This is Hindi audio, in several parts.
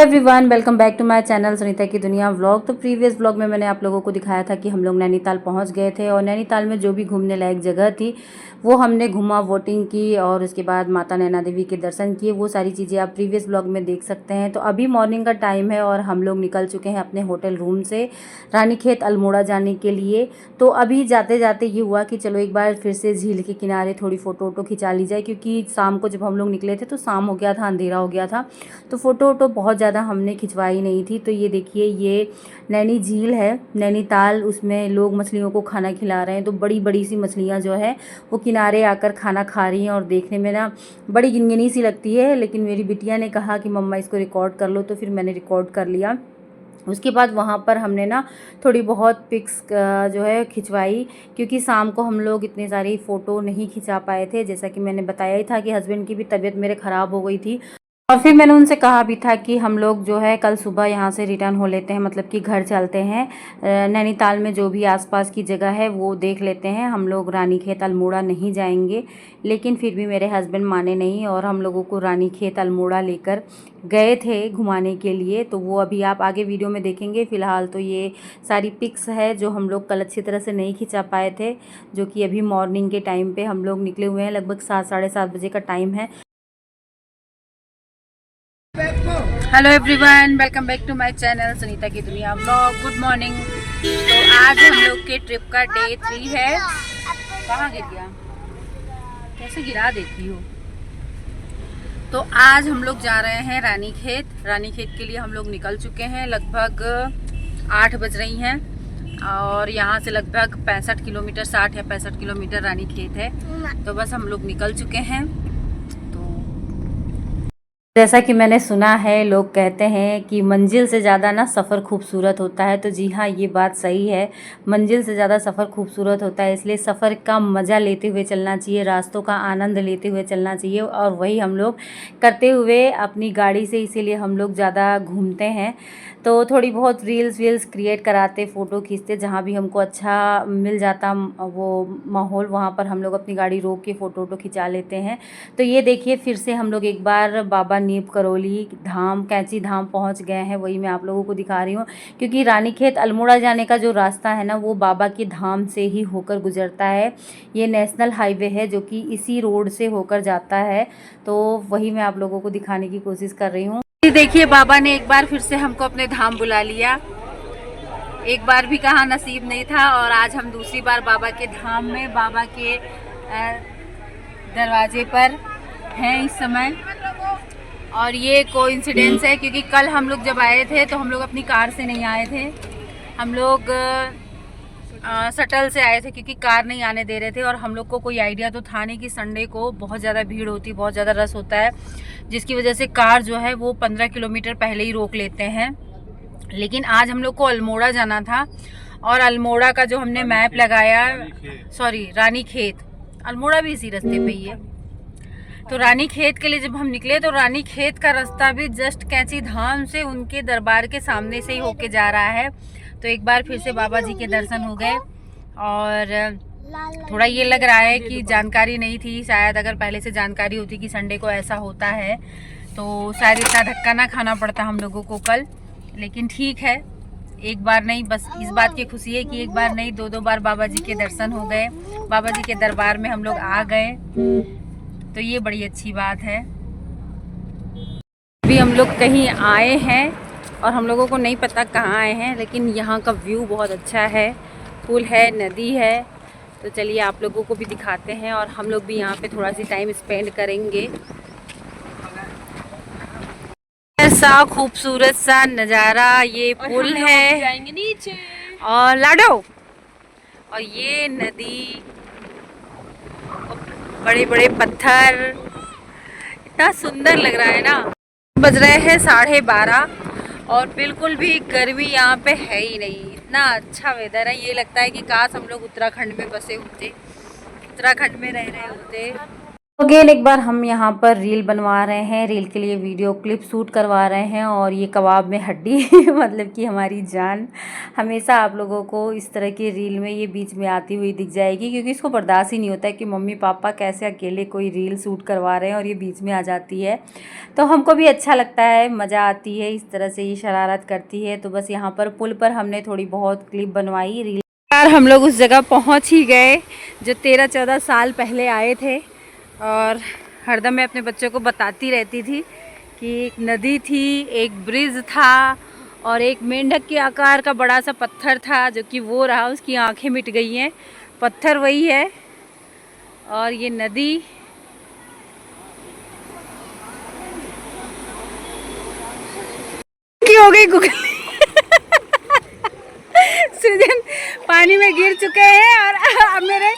Everyone, welcome back to my channel Sunita की दुनिया व्लॉग। तो प्रीवियस व्लॉग में मैंने आप लोगों को दिखाया था कि हम लोग नैनीताल पहुंच गए थे और नैनीताल में जो भी घूमने लायक जगह थी वो हमने घूमा, वोटिंग की और उसके बाद माता नैना देवी के दर्शन किए। वो सारी चीज़ें आप प्रीवियस व्लॉग में देख सकते हैं। तो अभी मॉर्निंग का टाइम है और हम लोग निकल चुके हैं अपने होटल रूम से रानीखेत अल्मोड़ा जाने के लिए। तो अभी जाते जाते ये हुआ कि चलो एक बार फिर से झील के किनारे थोड़ी फ़ोटो वोटो खिंचा ली जाए, क्योंकि शाम को जब हम लोग निकले थे तो शाम हो गया था, अंधेरा हो गया था, तो फ़ोटो वोटो बहुत ज़्यादा हमने खिंचवाई नहीं थी। तो ये देखिए, ये नैनी झील है नैनीताल, उसमें लोग मछलियों को खाना खिला रहे हैं। तो बड़ी बड़ी सी मछलियाँ जो है वो किनारे आकर खाना खा रही हैं और देखने में ना बड़ी गिनगिनी सी लगती है। लेकिन मेरी बिटिया ने कहा कि मम्मा इसको रिकॉर्ड कर लो, तो फिर मैंने रिकॉर्ड कर लिया। उसके बाद वहाँ पर हमने ना थोड़ी बहुत पिक्स जो है खिंचवाई, क्योंकि शाम को हम लोग इतनी सारी फ़ोटो नहीं खिंचा पाए थे। जैसा कि मैंने बताया ही था कि हस्बैंड की भी तबीयत मेरे ख़राब हो गई थी और फिर मैंने उनसे कहा भी था कि हम लोग जो है कल सुबह यहाँ से रिटर्न हो लेते हैं, मतलब कि घर चलते हैं। नैनीताल में जो भी आसपास की जगह है वो देख लेते हैं, हम लोग रानीखेत अल्मोड़ा नहीं जाएंगे। लेकिन फिर भी मेरे हस्बैंड माने नहीं और हम लोगों को रानीखेत अल्मोड़ा लेकर गए थे घुमाने के लिए। तो वो अभी आप आगे वीडियो में देखेंगे। फ़िलहाल तो ये सारी पिक्स है जो हम लोग कल अच्छी तरह से नहीं खिंचा पाए थे, जो कि अभी मॉर्निंग के टाइम पे हम लोग निकले हुए हैं। लगभग 7 साढ़े 7 बजे का टाइम है। Hello everyone, welcome back to my channel Sunita की दुनिया व्लॉग। Good morning. तो आज हम लोग के ट्रिप का डे 3 है। कहाँ गिर गया, कैसे गिरा देती हो। तो आज हम लोग जा रहे हैं रानीखेत के लिए हम लोग निकल चुके हैं। लगभग 8 बज रही हैं और यहाँ से लगभग 65 किलोमीटर, 60 या 65 किलोमीटर रानीखेत है। तो बस हम लोग निकल चुके हैं। जैसा कि मैंने सुना है, लोग कहते हैं कि मंजिल से ज़्यादा ना सफ़र खूबसूरत होता है। तो जी हाँ, ये बात सही है, मंजिल से ज़्यादा सफ़र खूबसूरत होता है। इसलिए सफ़र का मज़ा लेते हुए चलना चाहिए, रास्तों का आनंद लेते हुए चलना चाहिए और वही हम लोग करते हुए अपनी गाड़ी से, इसीलिए हम लोग ज़्यादा घूमते हैं। तो थोड़ी बहुत रील्स वील्स क्रिएट कराते, फ़ोटो खींचते, जहाँ भी हमको अच्छा मिल जाता वो माहौल, वहाँ पर हम लोग अपनी गाड़ी रोक के फ़ोटो वोटो खिंचा लेते हैं। तो ये देखिए, फिर से हम लोग एक बार बाबा नीम करौली धाम, कैंची धाम पहुंच गए हैं। वही मैं आप लोगों को दिखा रही हूँ, क्योंकि रानीखेत अल्मोड़ा जाने का जो रास्ता है ना वो बाबा की धाम से ही होकर गुजरता है। ये नेशनल हाईवे है जो कि इसी रोड से होकर जाता है। तो वही मैं आप लोगों को दिखाने की कोशिश कर रही हूँ। देखिए, बाबा ने एक बार फिर से हमको अपने धाम बुला लिया। एक बार भी कहाँ नसीब नहीं था और आज हम दूसरी बार बाबा के धाम में, बाबा के दरवाजे पर हैं इस समय। और ये कोइंसिडेंस है, क्योंकि कल हम लोग जब आए थे तो हम लोग अपनी कार से नहीं आए थे, हम लोग शटल से आए थे, क्योंकि कार नहीं आने दे रहे थे। और हम लोग को कोई आइडिया तो था नहीं कि संडे को बहुत ज़्यादा भीड़ होती, बहुत ज़्यादा रश होता है, जिसकी वजह से कार जो है वो 15 किलोमीटर पहले ही रोक लेते हैं। लेकिन आज हम लोग को अल्मोड़ा जाना था और अल्मोड़ा का जो हमने मैप लगाया, सॉरी रानीखेत, अल्मोड़ा भी इसी रास्ते पे ही है। तो रानीखेत के लिए जब हम निकले तो रानीखेत का रास्ता भी जस्ट कैंची धाम से उनके दरबार के सामने से ही होके जा रहा है। तो एक बार फिर से बाबा जी के दर्शन हो गए और थोड़ा ये लग रहा है कि जानकारी नहीं थी, शायद अगर पहले से जानकारी होती कि संडे को ऐसा होता है तो शायद इतना धक्का ना खाना पड़ता हम लोगों को कल। लेकिन ठीक है, एक बार नहीं, बस इस बात की खुशी है कि एक बार नहीं, 2 बार बाबा जी के दर्शन हो गए, बाबा जी के दरबार में हम लोग आ गए। तो ये बड़ी अच्छी बात है। अभी हम लोग कहीं आए हैं और हम लोगों को नहीं पता कहाँ आए हैं, लेकिन यहाँ का व्यू बहुत अच्छा है, पुल है, नदी है। तो चलिए आप लोगों को भी दिखाते हैं और हम लोग भी यहाँ पे थोड़ा सी टाइम स्पेंड करेंगे। ऐसा खूबसूरत सा नज़ारा, ये पुल है जाएंगे नीचे और लाडो, और ये नदी, बड़े बड़े पत्थर, इतना सुंदर लग रहा है ना। बज रहे हैं 12:30 और बिल्कुल भी गर्मी यहाँ पे है ही नहीं, इतना अच्छा वेदर है। ये लगता है कि काश हम लोग उत्तराखंड में बसे होते, उत्तराखंड में रह रहे होते। अगेन एक बार हम यहाँ पर रील बनवा रहे हैं, रील के लिए वीडियो क्लिप शूट करवा रहे हैं। और ये कबाब में हड्डी मतलब कि हमारी जान हमेशा आप लोगों को इस तरह की रील में ये बीच में आती हुई दिख जाएगी, क्योंकि इसको बर्दाश्त ही नहीं होता है कि मम्मी पापा कैसे अकेले कोई रील शूट करवा रहे हैं और ये बीच में आ जाती है। तो हमको भी अच्छा लगता है, मज़ा आती है, इस तरह से ये शरारत करती है। तो बस यहाँ पर पुल पर हमने थोड़ी बहुत क्लिप बनवाई रील। यार हम लोग उस जगह पहुँच ही गए जो 13-14 साल पहले आए थे। और हरदम मैं अपने बच्चों को बताती रहती थी कि एक नदी थी, एक ब्रिज था और एक मेंढक के आकार का बड़ा सा पत्थर था, जो कि वो रहा, उसकी आंखें मिट गई हैं। पत्थर वही है और ये नदी की हो गई गुगली। सृजन पानी में गिर चुके हैं और अब मेरे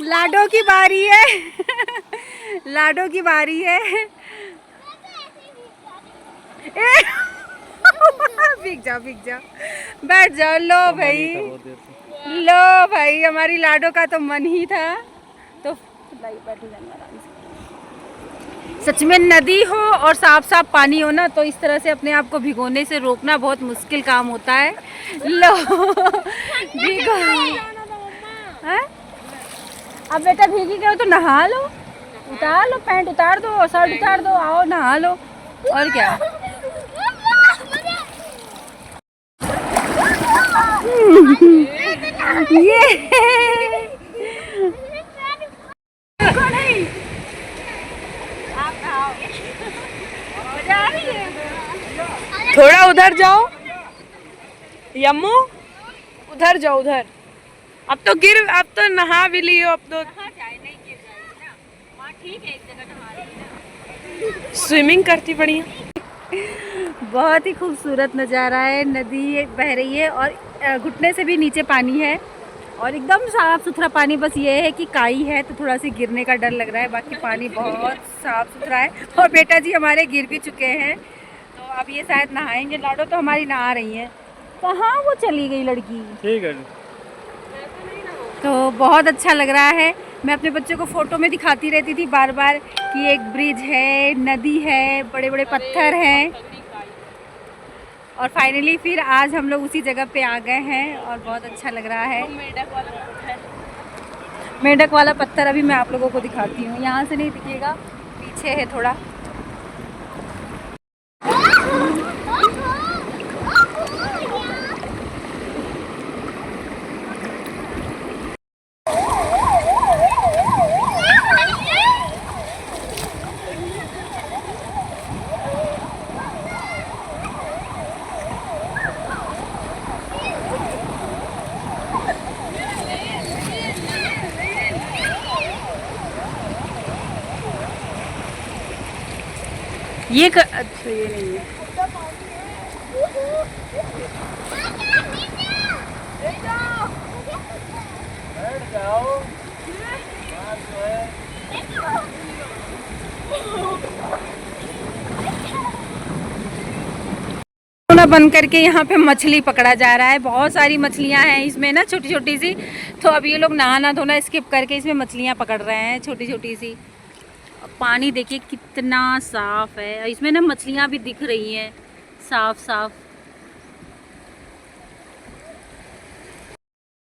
लाडो की बारी है। लाडो की बारी है। भीग जाओ भीग जाओ, बैठ जाओ। लो भाई, लो भाई, हमारी लाडो का तो मन ही था। तो सच में नदी हो और साफ साफ पानी हो ना, तो इस तरह से अपने आप को भिगोने से रोकना बहुत मुश्किल काम होता है। लो भीगो। अब बेटा भीगी गए तो नहा लो, उतार लो, पैंट उतार दो, शर्ट उतार दो, आओ नहा लो। और क्या। ये थोड़ा उधर जाओ यम्मू, उधर जाओ उधर। अब तो अब तो नहा भी लियो। अब तो स्विमिंग करती बढ़िया। बहुत ही खूबसूरत नज़ारा है, नदी बह रही है और घुटने से भी नीचे पानी है और एकदम साफ़ सुथरा पानी। बस ये है कि काई है तो थोड़ा सी गिरने का डर लग रहा है, बाकी पानी बहुत साफ़ सुथरा है। और बेटा जी हमारे गिर भी चुके हैं, तो अब ये शायद नहाएंगे। लाडो तो हमारी नहा रही है। कहाँ वो चली गई लड़की? ठीक है। तो बहुत अच्छा लग रहा है। मैं अपने बच्चों को फ़ोटो में दिखाती रहती थी बार बार कि एक ब्रिज है, नदी है, बड़े बड़े पत्थर हैं। और फाइनली फिर आज हम लोग उसी जगह पे आ गए हैं और बहुत अच्छा लग रहा है। मेंढक वाला पत्थर अभी मैं आप लोगों को दिखाती हूँ। यहाँ से नहीं दिखेगा, पीछे है थोड़ा। अच्छा ये नहीं है। बंद करके यहाँ पे मछली पकड़ा जा रहा है। बहुत सारी मछलियाँ हैं इसमें ना, छोटी छोटी सी। तो अब ये लोग नहाना धोना स्किप करके इसमें मछलियाँ पकड़ रहे हैं, छोटी छोटी सी। पानी देखिए कितना साफ है, इसमें ना मछलियाँ भी दिख रही हैं साफ साफ।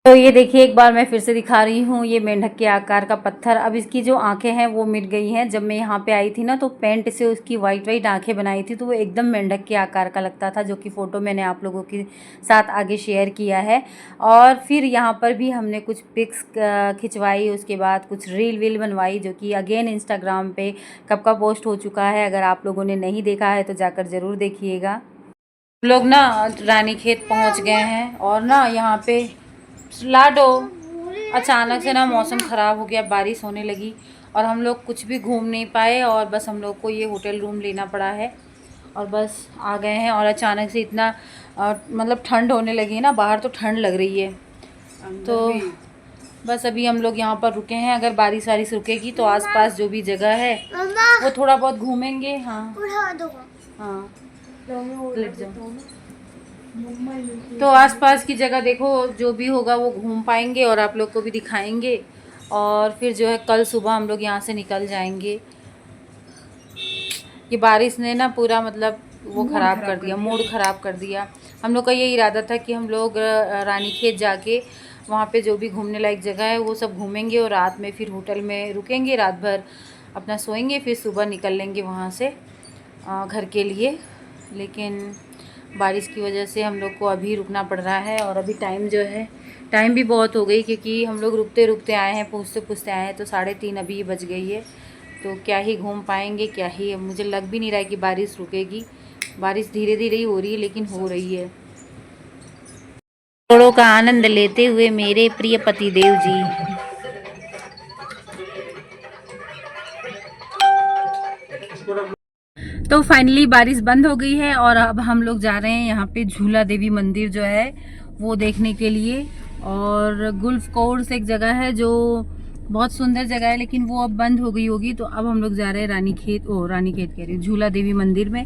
तो ये देखिए एक बार मैं फिर से दिखा रही हूँ, ये मेंढक के आकार का पत्थर। अब इसकी जो आंखें हैं वो मिट गई हैं। जब मैं यहाँ पे आई थी ना, तो पेंट से उसकी वाइट वाइट आंखें बनाई थी, तो वो एकदम मेंढक के आकार का लगता था, जो कि फ़ोटो मैंने आप लोगों के साथ आगे शेयर किया है। और फिर यहाँ पर भी हमने कुछ पिक्स खिंचवाई, उसके बाद कुछ रील वील बनवाई, जो कि अगेन इंस्टाग्राम पर कब का पोस्ट हो चुका है। अगर आप लोगों ने नहीं देखा है तो जाकर ज़रूर देखिएगा। लोग ना रानीखेत पहुँच गए हैं और ना यहाँ पे लाडो अचानक से ना मौसम ख़राब हो गया, बारिश होने लगी और हम लोग कुछ भी घूम नहीं पाए। और बस हम लोग को ये होटल रूम लेना पड़ा है और बस आ गए हैं। और अचानक से इतना मतलब ठंड होने लगी है ना, बाहर तो ठंड लग रही है। तो बस अभी हम लोग यहाँ पर रुके हैं। अगर बारिश वारिश रुकेगी तो आसपास जो भी जगह है वो थोड़ा बहुत घूमेंगे। हाँ हाँ, लेट जाओ। तो आसपास की जगह देखो, जो भी होगा वो घूम पाएंगे और आप लोग को भी दिखाएंगे। और फिर जो है कल सुबह हम लोग यहाँ से निकल जाएंगे। ये बारिश ने ना पूरा मतलब वो ख़राब कर दिया, मूड ख़राब कर दिया। हम लोग का ये इरादा था कि हम लोग रानीखेत जाके वहाँ पे जो भी घूमने लायक जगह है वो सब घूमेंगे और रात में फिर होटल में रुकेंगे, रात भर अपना सोएंगे, फिर सुबह निकल लेंगे वहाँ से घर के लिए। लेकिन बारिश की वजह से हम लोग को अभी रुकना पड़ रहा है और अभी टाइम भी बहुत हो गई, क्योंकि हम लोग रुकते रुकते आए हैं, पूछते पूछते आए हैं, तो 3:30 अभी बज गई है। तो क्या ही घूम पाएंगे, क्या ही, मुझे लग भी नहीं रहा है कि बारिश रुकेगी। बारिश धीरे धीरे ही हो रही है, लेकिन हो रही है। पकौड़ों का आनंद लेते हुए मेरे प्रिय पतिदेव जी। तो फाइनली बारिश बंद हो गई है और अब हम लोग जा रहे हैं यहाँ पे झूला देवी मंदिर जो है वो देखने के लिए। और गुल्फ कोर्स एक जगह है जो बहुत सुंदर जगह है, लेकिन वो अब बंद हो गई होगी। तो अब हम लोग जा रहे हैं रानीखेत कह रही हूँ, झूला देवी मंदिर में।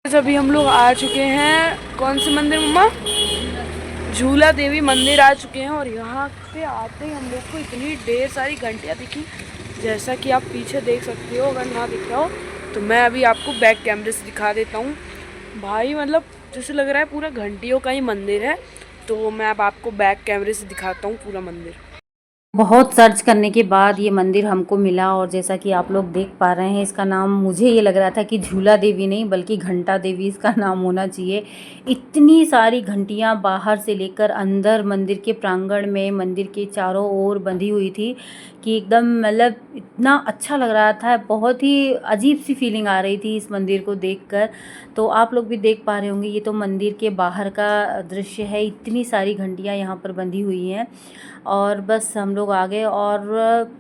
अभी हम लोग आ चुके हैं, कौन से मंदिर मम्मा? झूला देवी मंदिर आ चुके हैं। और यहाँ पे आते ही हम लोग को इतनी ढेर सारी घंटियाँ दिखी, जैसा कि आप पीछे देख सकते हो। अगर ना दिख रहा हो तो मैं अभी आपको बैक कैमरे से दिखा देता हूँ। भाई मतलब जैसे लग रहा है पूरा घंटियों का ही मंदिर है। तो मैं अब आपको बैक कैमरे से दिखाता हूँ पूरा मंदिर। बहुत सर्च करने के बाद ये मंदिर हमको मिला और जैसा कि आप लोग देख पा रहे हैं, इसका नाम, मुझे ये लग रहा था कि झूला देवी नहीं बल्कि घंटा देवी इसका नाम होना चाहिए। इतनी सारी घंटियाँ बाहर से लेकर अंदर मंदिर के प्रांगण में, मंदिर के चारों ओर बंधी हुई थी कि एकदम मतलब इतना अच्छा लग रहा था। बहुत ही अजीब सी फीलिंग आ रही थी इस मंदिर को देखकर। तो आप लोग भी देख पा रहे होंगे, ये तो मंदिर के बाहर का दृश्य है। इतनी सारी घंटियाँ यहाँ पर बंधी हुई हैं और बस हम लोग आ गए और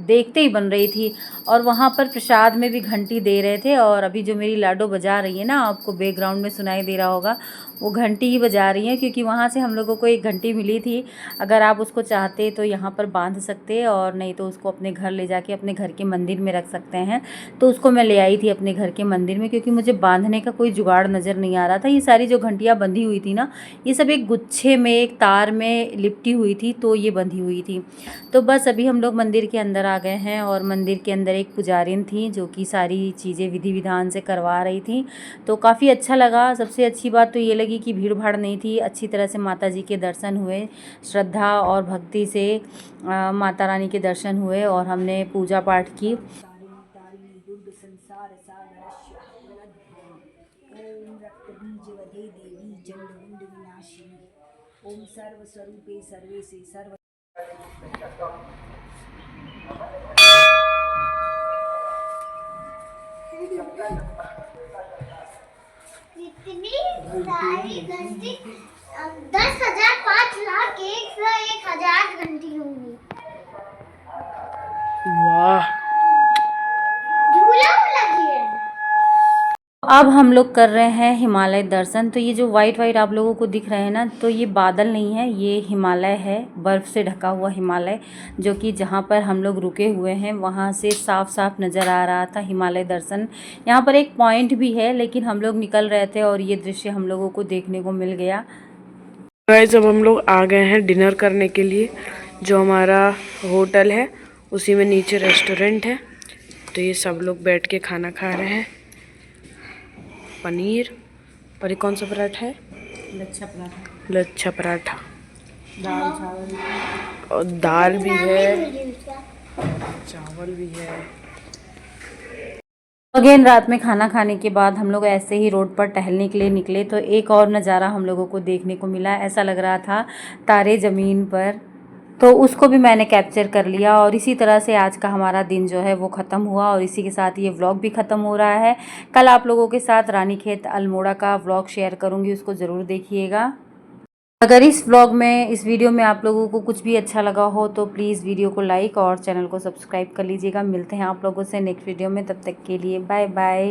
देखते ही बन रही थी। और वहाँ पर प्रसाद में भी घंटी दे रहे थे। और अभी जो मेरी लाडो बजा रही है ना, आपको बैकग्राउंड में सुनाई दे रहा होगा, वो घंटी ही बजा रही है, क्योंकि वहाँ से हम लोगों को एक घंटी मिली थी। अगर आप उसको चाहते तो यहाँ पर बांध सकते, और नहीं तो उसको अपने घर ले जाके अपने घर के मंदिर में रख सकते हैं। तो उसको मैं ले आई थी अपने घर के मंदिर में, क्योंकि मुझे बांधने का कोई जुगाड़ नज़र नहीं आ रहा था। ये सारी जो घंटियाँ बंधी हुई थी ना, ये सब एक गुच्छे में, एक तार में लिपटी हुई थी, तो ये बंधी हुई थी। तो बस अभी हम लोग मंदिर के अंदर आ गए हैं और मंदिर के अंदर एक पुजारिन थी जो कि सारी चीज़ें विधि विधान से करवा रही थी। तो काफ़ी अच्छा लगा। सबसे अच्छी बात तो ये लगी कि भीड़ भाड़ नहीं थी, अच्छी तरह से माता जी के दर्शन हुए, श्रद्धा और भक्ति से माता रानी के दर्शन हुए और हमने पूजा पाठ की। ओम सर्व स्वरूपे सर्वे से सर्व। इतनी सारी घंटी 10,000, 5,00,000, 1,000 घंटी होंगी। वाह, झूला लगी है। अब हम लोग कर रहे हैं हिमालय दर्शन। तो ये जो वाइट वाइट आप लोगों को दिख रहे हैं ना, तो ये बादल नहीं है, ये हिमालय है, बर्फ़ से ढका हुआ हिमालय, जो कि जहाँ पर हम लोग रुके हुए हैं वहाँ से साफ साफ नज़र आ रहा था हिमालय दर्शन। यहाँ पर एक पॉइंट भी है, लेकिन हम लोग निकल रहे थे और ये दृश्य हम लोगों को देखने को मिल गया। गाइस अब हम लोग आ गए हैं डिनर करने के लिए। जो हमारा होटल है उसी में नीचे रेस्टोरेंट है। तो ये सब लोग बैठ के खाना खा रहे हैं। पनीर और ये कौन सा पराठा है? लच्छा पराठा। लच्छा पराठा, दाल चावल और दाल भी है, चावल भी है। अगेन रात में खाना खाने के बाद हम लोग ऐसे ही रोड पर टहलने के लिए निकले, तो एक और नज़ारा हम लोगों को देखने को मिला। ऐसा लग रहा था तारे ज़मीन पर, तो उसको भी मैंने कैप्चर कर लिया। और इसी तरह से आज का हमारा दिन जो है वो ख़त्म हुआ और इसी के साथ ये व्लॉग भी ख़त्म हो रहा है। कल आप लोगों के साथ रानीखेत अल्मोड़ा का व्लॉग शेयर करूँगी, उसको ज़रूर देखिएगा। अगर इस व्लॉग में, इस वीडियो में आप लोगों को कुछ भी अच्छा लगा हो तो प्लीज़ वीडियो को लाइक और चैनल को सब्सक्राइब कर लीजिएगा। मिलते हैं आप लोगों से नेक्स्ट वीडियो में, तब तक के लिए बाय बाय।